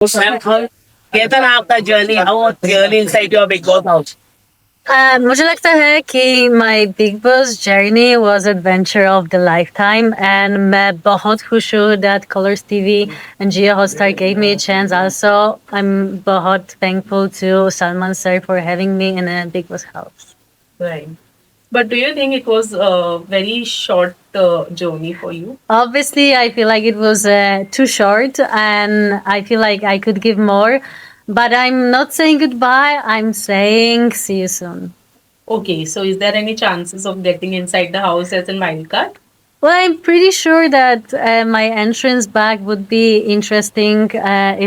Ma'am कहता ना आपका journey how was journey inside your big boss house मुझे लगता है कि माई big boss journey was adventure of the life time and मैं बहुत खुश हूँ that Colors TV and Jio Hotstar gave me a chance also. I'm बहुत thankful to Salman sir for having me in a Big Boss house. Right. But do you think it was a very short journey for you? Obviously, I feel like it was too short, and I feel like I could give more. But I'm not saying goodbye. I'm saying see you soon. Okay, so is there any chances of getting inside the house as a wildcard? Well, I'm pretty sure that my entrance back would be interesting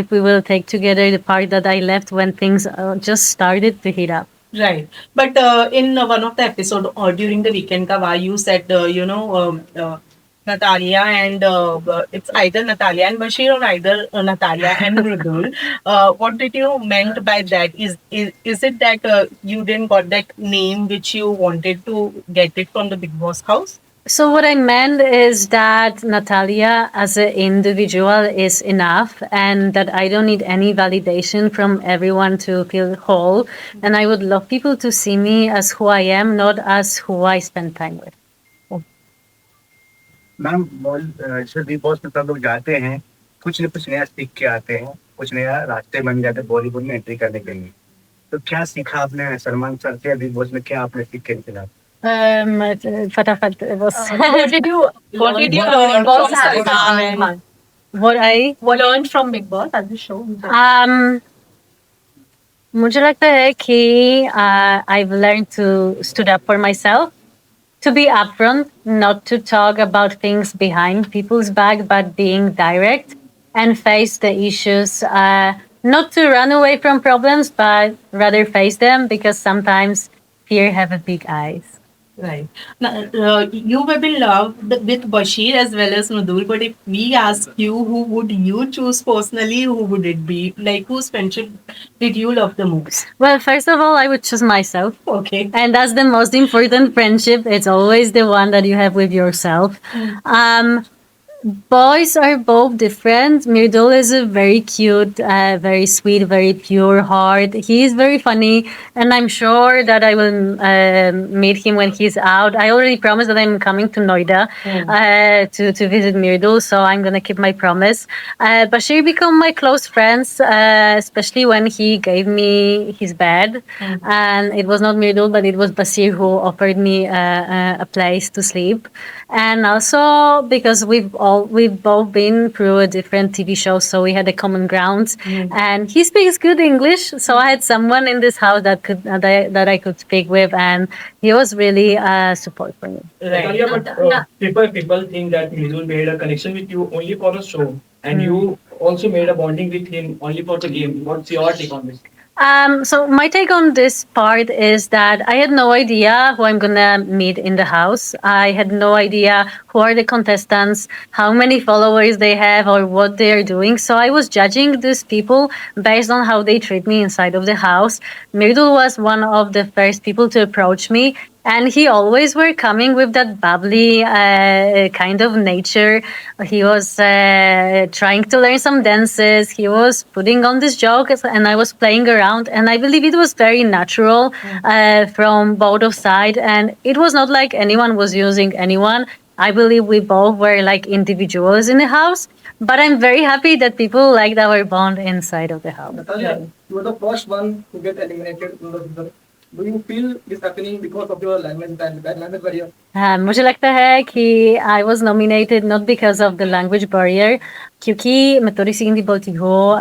if we will take together the part that I left when things just started to heat up. Right. But in one of the episode or during the weekend ka you said, Natalia and it's either Natalia and Bashir or either Natalia and Mridul. What did you meant by that? Is it that you didn't got that name which you wanted to get it from the Big Boss house? So what I meant is that Natalia as an individual is enough and that I don't need any validation from everyone to feel whole. And I would love people to see me as who I am, not as who I spend time with. Ma'am जैसे big boss में सब लोग जाते हैं कुछ न कुछ नया सीख के आते हैं कुछ नया रास्ते बन जाते हैं बॉलीवुड में एंट्री करने के लिए तो क्या सीखा आपने सलमान सर से बिग बॉस में क्या आपने सीख के निकला फटाफट बस what did you learn from Salman? What learned from Big Boss as a show? मुझे लगता है कि I've learned to stood up for myself, to be upfront, not to talk about things behind people's back, but being direct and face the issues. Not to run away from problems, but rather face them because sometimes fear have a big eyes. Right. Now, you were beloved with Bashir as well as Mridul, but if we ask you, who would you choose personally? Who would it be? Like, whose friendship did you love the most? Well, first of all, I would choose myself. Okay. And that's the most important friendship. It's always the one that you have with yourself. Boys are both different. Mridul is a very cute, very sweet, very pure heart. He is very funny, and I'm sure that I will meet him when he's out. I already promised that I'm coming to Noida to visit Mridul, so I'm gonna keep my promise. Bashir became my close friends, especially when he gave me his bed, and it was not Mridul, but it was Bashir who offered me a place to sleep, and also because we've both been through a different TV show, so we had a common ground. And he speaks good English, so I had someone in this house that I could speak with, and he was really support for me. Right. Yeah, but people think that Mridul made a connection with you only for a show, and you also made a bonding with him only for the game. What's your take on this? So my take on this part is that I had no idea who I'm gonna meet in the house. I had no idea who are the contestants, how many followers they have, or what they are doing. So I was judging these people based on how they treat me inside of the house. Mridul was one of the first people to approach me. And he always were coming with that bubbly kind of nature. He was trying to learn some dances. He was putting on these jokes, and I was playing around. And I believe it was very natural from both of sides. And it was not like anyone was using anyone. I believe we both were like individuals in the house. But I'm very happy that people liked our bond inside of the house. Natalia, you were the first one to get eliminated from the season. Do you feel this happening because of your language barrier? मुझे लगता है कि I was nominated not because of the language barrier, क्योंकि मैं थोड़ी सी हिंदी बोलती हूँ,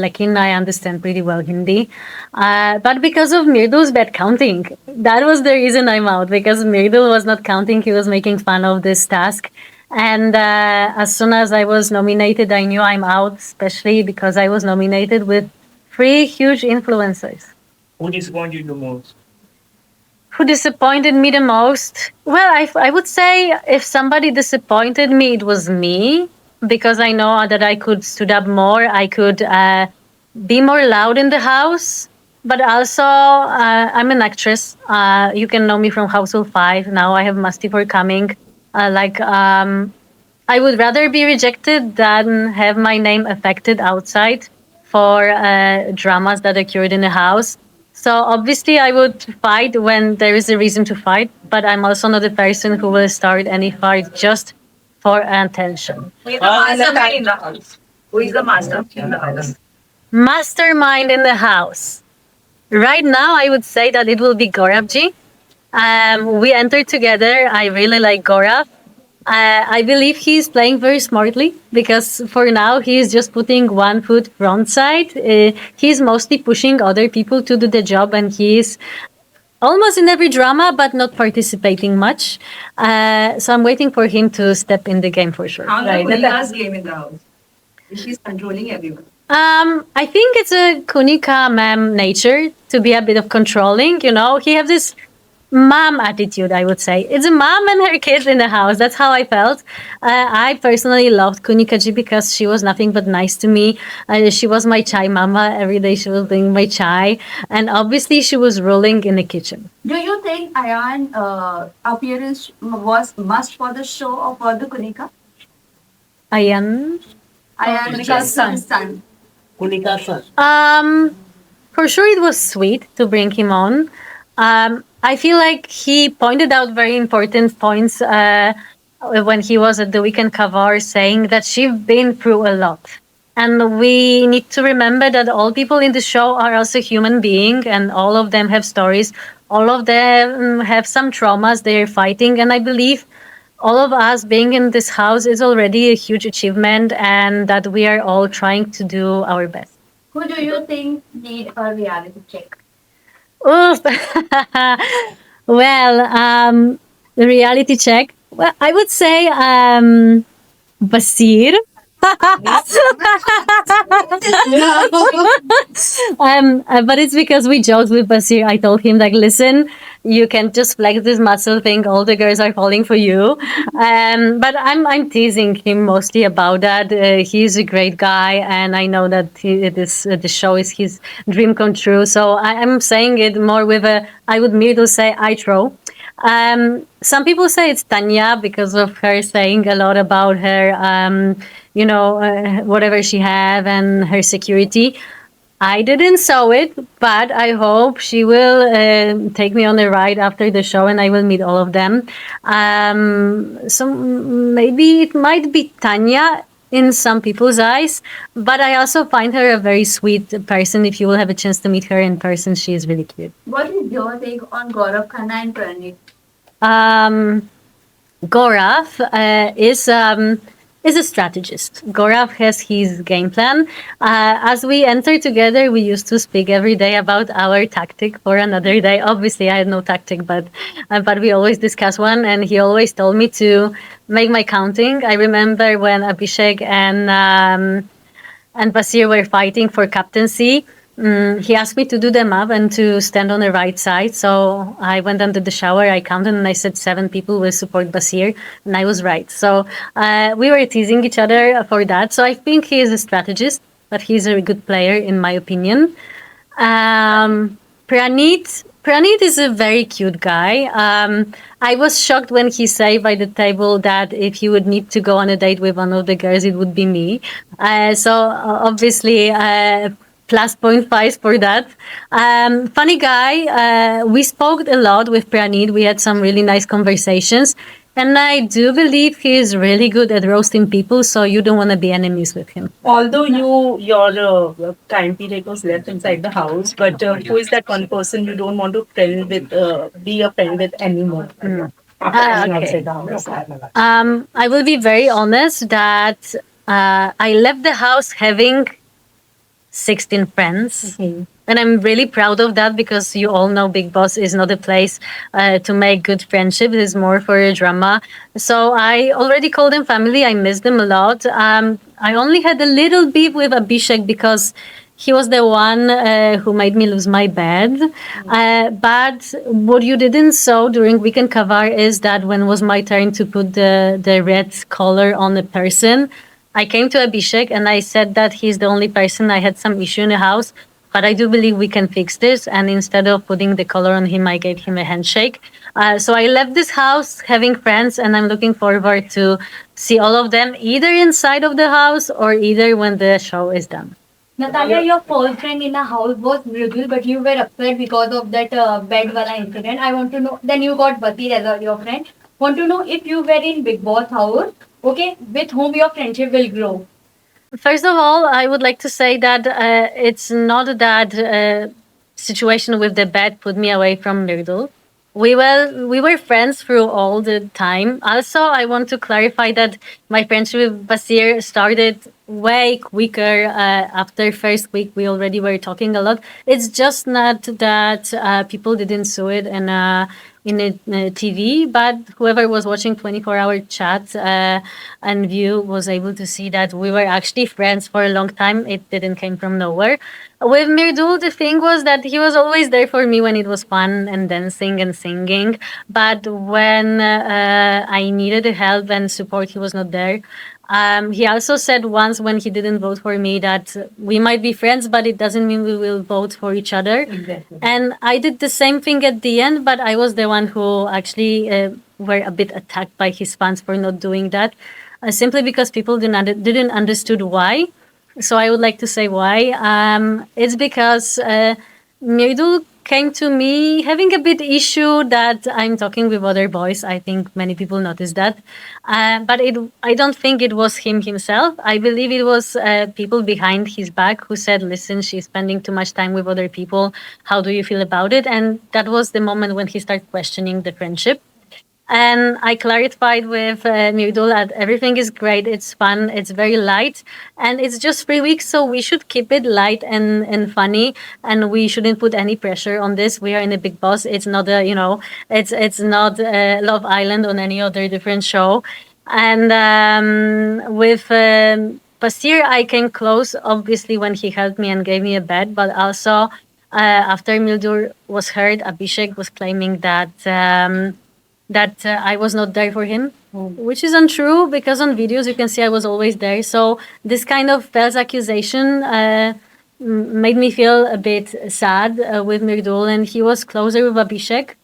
लेकिन I understand pretty well Hindi. But because of Mirdul's bad counting, that was the reason I'm out, because Mirdul was not counting, he was making fun of this task. And as soon as I was nominated, I knew I'm out, especially because I was nominated with 3 huge influencers. Who disappointed you the most? Who disappointed me the most? Well, I would say if somebody disappointed me, it was me, because I know that I could stood up more. I could be more loud in the house. But also, I'm an actress. You can know me from Household 5. Now I have Musty for coming. I would rather be rejected than have my name affected outside. for dramas that occurred in the house. So obviously, I would fight when there is a reason to fight, but I'm also not the person who will start any fight just for attention. Who is the mastermind in the house? Who is the mastermind in the house? Mastermind in the house. Right now, I would say that it will be Gauravji. We entered together. I really like Gaurav. I believe he's playing very smartly because for now he's just putting one foot front side. He's mostly pushing other people to do the job, and he's almost in every drama, but not participating much. So I'm waiting for him to step in the game for sure. How's the Kunika's game in the house? She's controlling everyone. I think it's a Kunika ma'am nature to be a bit of controlling. You know, he has this mom attitude, I would say. It's a mom and her kids in the house. That's how I felt. I personally loved Kunikaji because she was nothing but nice to me. She was my chai mama. Every day she was doing my chai. And obviously she was ruling in the kitchen. Do you think Ayan appearance was must for the show or for the Kunika? Ayan? Ayan Kunika's son. Kunika sir. For sure it was sweet to bring him on. I feel like he pointed out very important points when he was at the weekend cover, saying that she's been through a lot. And we need to remember that all people in the show are also human beings, and all of them have stories. All of them have some traumas they're fighting. And I believe all of us being in this house is already a huge achievement, and that we are all trying to do our best. Who do you think need a reality check? Oof. Well, reality check. Well, I would say Basir. But it's because we joked with Basir. I told him like, listen, you can just flex this muscle thing. All the girls are falling for you. But I'm teasing him mostly about that. He's a great guy, and I know that the show is his dream come true. So I'm saying it more with a. I would Mridul say I throw. Some people say it's Tanya because of her saying a lot about her, whatever she have and her security. I didn't saw it, but I hope she will take me on a ride after the show, and I will meet all of them. So maybe it might be Tanya in some people's eyes, but I also find her a very sweet person. If you will have a chance to meet her in person, she is really cute. What is your take on Gaurav, Khanna and Pranit? Gaurav is a strategist. Gaurav has his game plan. As we enter together, we used to speak every day about our tactic for another day. Obviously, I had no tactic, but we always discuss one, and he always told me to make my counting. I remember when Abhishek and Basir were fighting for captaincy. He asked me to do them up and to stand on the right side. So I went under the shower, I counted, and I said 7 people will support Basir, and I was right. So we were teasing each other for that. So I think he is a strategist, but he's a good player in my opinion. Pranit is a very cute guy. I was shocked when he said by the table that if he would need to go on a date with one of the girls, it would be me. Obviously, plus 0.5 for that. Funny guy. We spoke a lot with Pranit. We had some really nice conversations. And I do believe he is really good at roasting people, so you don't want to be enemies with him. Although your time period was left inside the house, but who is that one person you don't want to be a friend with anymore? Okay. I will be very honest that I left the house having 16 friends. And I'm really proud of that because you all know Bigg Boss is not a place to make good friendships. It's more for a drama. So I already called them family. I miss them a lot. I only had a little beef with Abhishek because he was the one who made me lose my bed. But what you didn't saw during weekend cover is that when was my turn to put the red color on the person, I came to Abhishek and I said that he's the only person I had some issue in the house, but I do believe we can fix this. And instead of putting the color on him, I gave him a handshake. So I left this house having friends, and I'm looking forward to see all of them either inside of the house or either when the show is done. Natalia, your first friend in a house was Mridul, but you were upset because of that bed wala incident. I want to know. Then you got Basir as your friend. Want to know if you were in Big Boss house, okay, with whom your friendship will grow. First of all, I would like to say that it's not that situation with the bed put me away from Mridul. We were friends through all the time. Also, I want to clarify that my friendship with Basir started way quicker. After first week, we already were talking a lot. It's just not that people didn't see it in a TV, but whoever was watching 24-hour chat and view was able to see that we were actually friends for a long time. It didn't come from nowhere. With Mirdul, the thing was that he was always there for me when it was fun and dancing and singing. But when I needed help and support, he was not there. He also said once when he didn't vote for me that we might be friends, but it doesn't mean we will vote for each other. Exactly. And I did the same thing at the end, but I was the one who actually were a bit attacked by his fans for not doing that, simply because people didn't understood why. So I would like to say why. It's because Mridul came to me having a bit issue that I'm talking with other boys. I think many people noticed that, but I don't think it was him himself. I believe it was people behind his back who said, "Listen, she's spending too much time with other people. How do you feel about it?" And that was the moment when he started questioning the friendship. And I clarified with Mridul that everything is great, it's fun, it's very light, and it's just 3 weeks, so we should keep it light and funny, and we shouldn't put any pressure on this. We are in a Big Boss. It's not it's not Love Island on any other different show. And with Basir, I came close, obviously, when he helped me and gave me a bed, but also after Mildur was hurt, Abhishek was claiming that. I was not there for him, which is untrue because on videos you can see I was always there. So this kind of false accusation made me feel a bit sad with Mridul, and he was closer with Abhishek.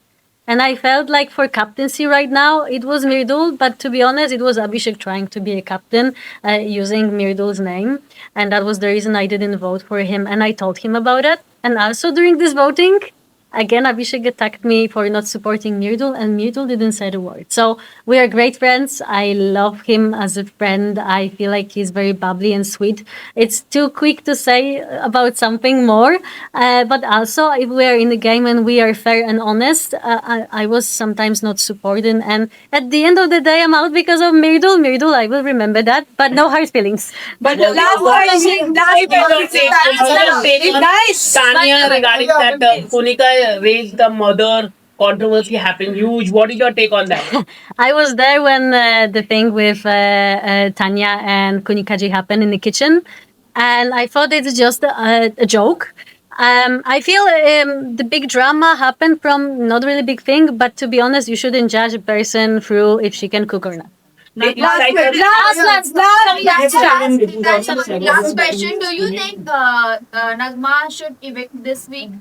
And I felt like for captaincy right now, it was Mridul, but to be honest, it was Abhishek trying to be a captain using Mirdul's name. And that was the reason I didn't vote for him. And I told him about it. And also during this voting, again, Abhishek attacked me for not supporting Mridul, and Mridul didn't say a word. So we are great friends. I love him as a friend. I feel like he's very bubbly and sweet. It's too quick to say about something more. But also, if we are in the game and we are fair and honest, I was sometimes not supporting. And at the end of the day, I'm out because of Mridul. Mridul, I will remember that. But no hard feelings. But last question, Nice. Tanya, regarding that Punika raised the mother controversy happened huge. What is your take on that? I was there when the thing with Tanya and Kunikaji happened in the kitchen, and I thought it's just a joke. I feel the big drama happened from not really big thing, but to be honest, you shouldn't judge a person through if she can cook or not. Last question. Do you think Nagma should evict this week?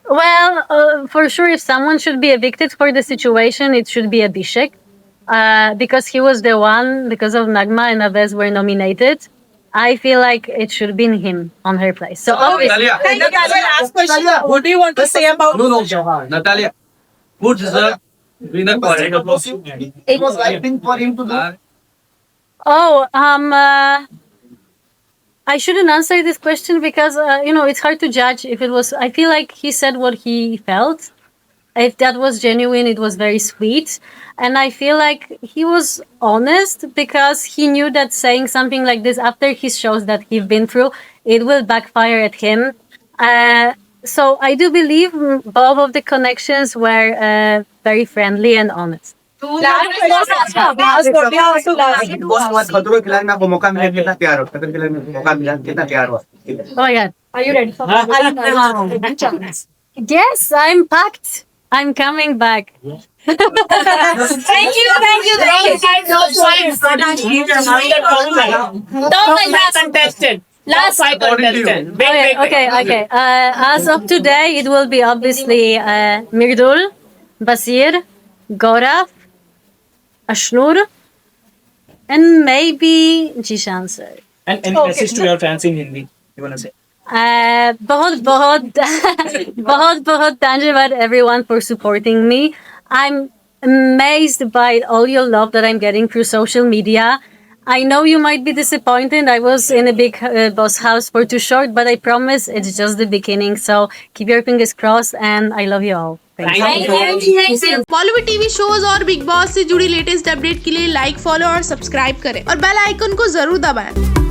Well, for sure, if someone should be evicted for the situation, it should be Abhishek. Because he was the one, because of Nagma and Aves were nominated. I feel like it should have been him on her place. So obviously, last question. What do you want to say about Natalia, who deserved winner for it? It was right thing for him to do. I shouldn't answer this question because it's hard to judge if it was. I feel like he said what he felt. If that was genuine, it was very sweet. And I feel like he was honest because he knew that saying something like this after his shows that he's been through, it will backfire at him. So I do believe both of the connections were very friendly and honest. खतरों खिलाड़ी में आपको मौका मिला कितना प्यार हो खतरों खिलाड़ी में मौका मिला कितना प्यार हो Oh my God. Are you ready for Yes, I'm packed. I'm coming back. Thank you. Contestant. Last five contestant. Okay. As of today, it will be obviously Mridul, Basir, Gaurav, Ashnur, and maybe Jishan sir. And any message to your fans in Hindi? You wanna say? बहुत बहुत बहुत बहुत धन्यवाद everyone for supporting me. I'm amazed by all your love that I'm getting through social media. I know you might be disappointed. I was in a big boss house for too short, but I promise it's just the beginning. So keep your fingers crossed, and I love you all. Thank you. Bollywood TV shows और big boss से जुड़ी latest update के लिए like, follow और subscribe करें और bell icon को जरूर दबाएं।